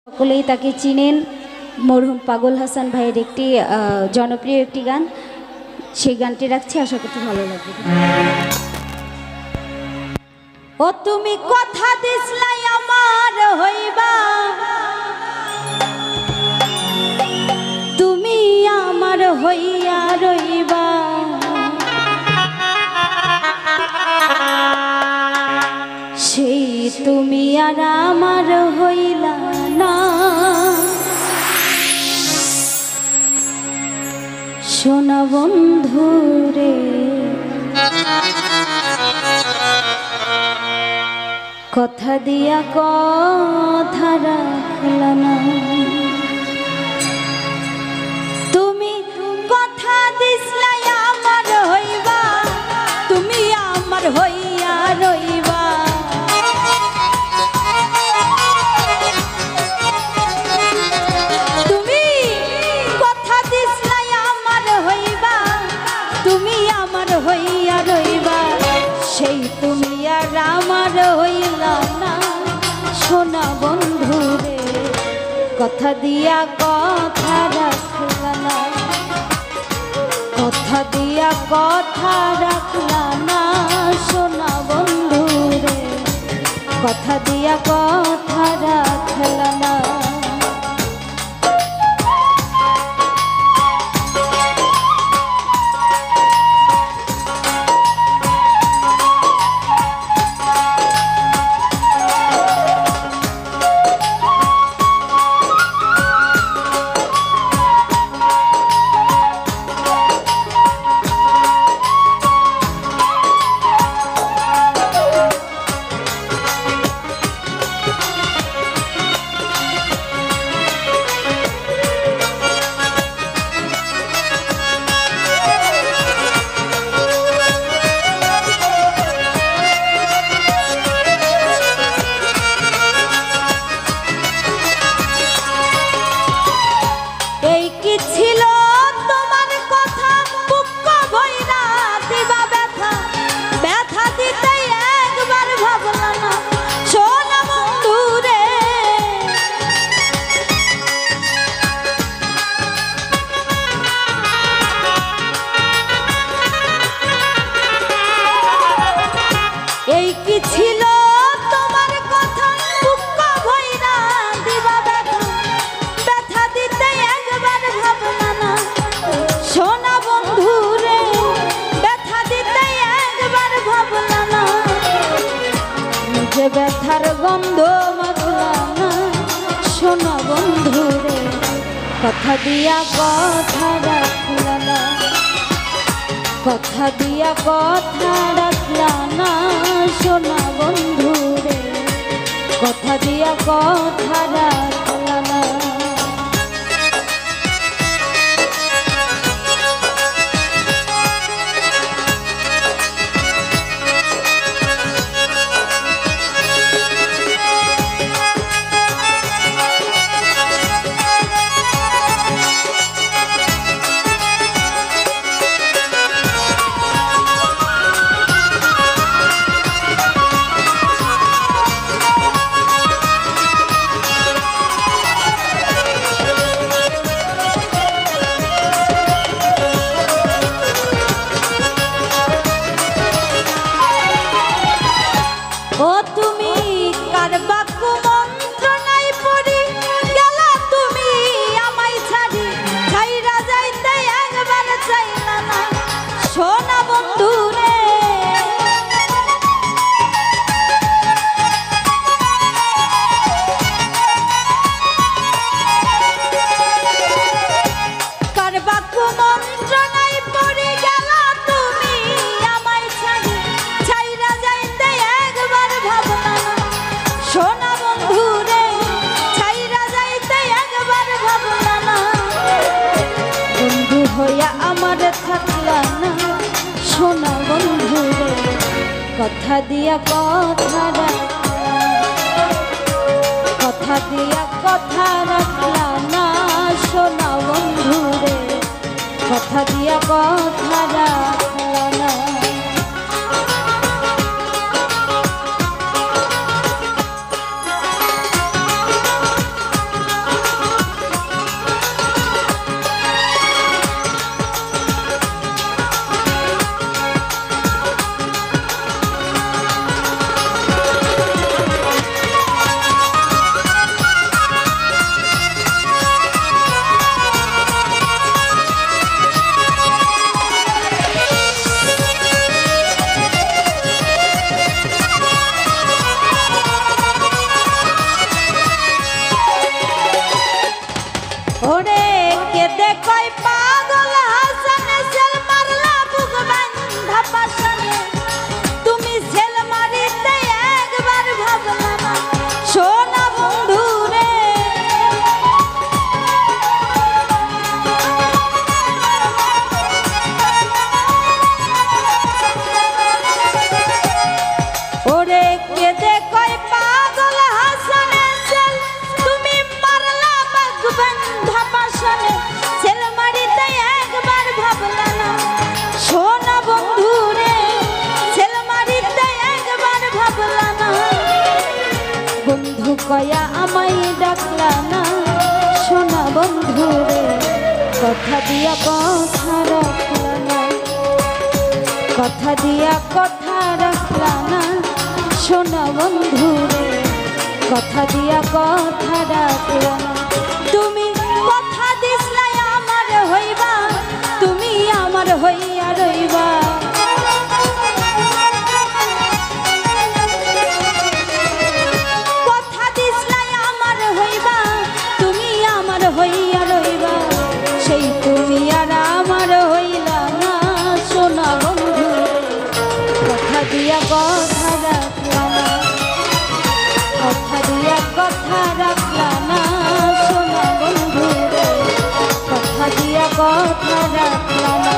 সকলেই তাকে চিনেন। মরহুম পাগল হাসান ভাইয়ের একটি জনপ্রিয় একটি গান, সেই গানটি রাখছি, আশা করছি ভালো লাগবে। ও তুমি কথা দিসলাই আমার হইবা, তুমি আমার হইয়া রইবা, সেই তুমি আর আমার হইলা না। সোনা বন্ধু রে, কথা দিয়া কথা রাখলা না। তুমি কথা দিসলাই আমার হইবা, তুমি আমার হইয়া রইবা, তুমি কথা দিসলাই আমার হইবা, তুমি আমার হইয়া রইবা, সেই তুমি আর আমার হইলা না। সোনা বন্ধু রে, কথা দিয়া কথা রাখলা না, কথা দিয়া কথা রাখলা না। সোনা বন্ধু রে, কথা দিয়া কথা রাখলা না। এই কি ছিল তোমার কথা, দুঃখ ভইরা দিবা ব্যথা, ব্যথা দিতে একবার ভাবলা না। সোনা বন্ধু রে, ব্যথা দিতে একবার ভাবলা না, নিজে ব্যথার গন্ধ মাখলা না। সোনা বন্ধু রে, কথা দিয়া কথা রাখলা না, কথা দিয়া কথা রাখলা না। সোনা বন্ধু রে, কথা দিয়া কথা রাখলা না। ও তুমি কার বাক্য মন্ত্রণায় পড়ি গেলা, তুমি আমায় ছাড়ি, ছাইরা যাইতে একবার চাইলা না। সোনা বন্ধু রে, কার বাক্য মন্ত্রণায় পড়ি গেলা, তুমি আমায় ছাড়ি, ছাইরা যাইতে একবার ভাবলা না। সোনা বন্ধু রে, ছাইরা যাইতে একবার ভাবলা না, বন্ধু হইয়া আমার থাকলা না। সোনা বন্ধু রে, কথা দিয়া কথা রাখলা, কথা দিয়া কথা রাখলা না। সোনা বন্ধু রে, কথা দিয়া কথা রাখলা না। কয়া আমায় ডাকলা না সোনা বন্ধু রে কথা দিয়া কথা রাখলা না কথা দিয়া কথা রাখলা না সোনা বন্ধু রে কথা দিয়া কথা রাখলা না তুমি কথা দিসলাই আমার হইবা তুমি আমার হইয়া রইবা কথা দিসলাই আমার হইবা তুমি আমার হইয়া রইবা সেই তুমি আর আমার হইলা না সোনা বন্ধু কথা দিয়া কথা রাখলা না কথা দিয়া কথা রাখলা না সোনা বন্ধু কথা দিয়া কথা রাখলা না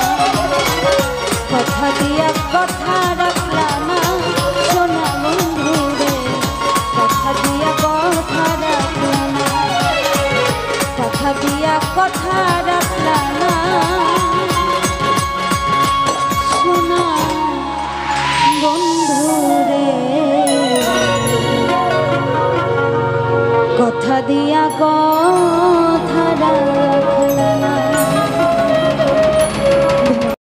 কথা দিয়া কথা রাখলা না সোনা বন্ধু রে কথা দিয়া কথা রাখলা না কথা দিয়া কথা রাখলা না সোনা বন্ধু রে কথা দিয়া কথা রাখলা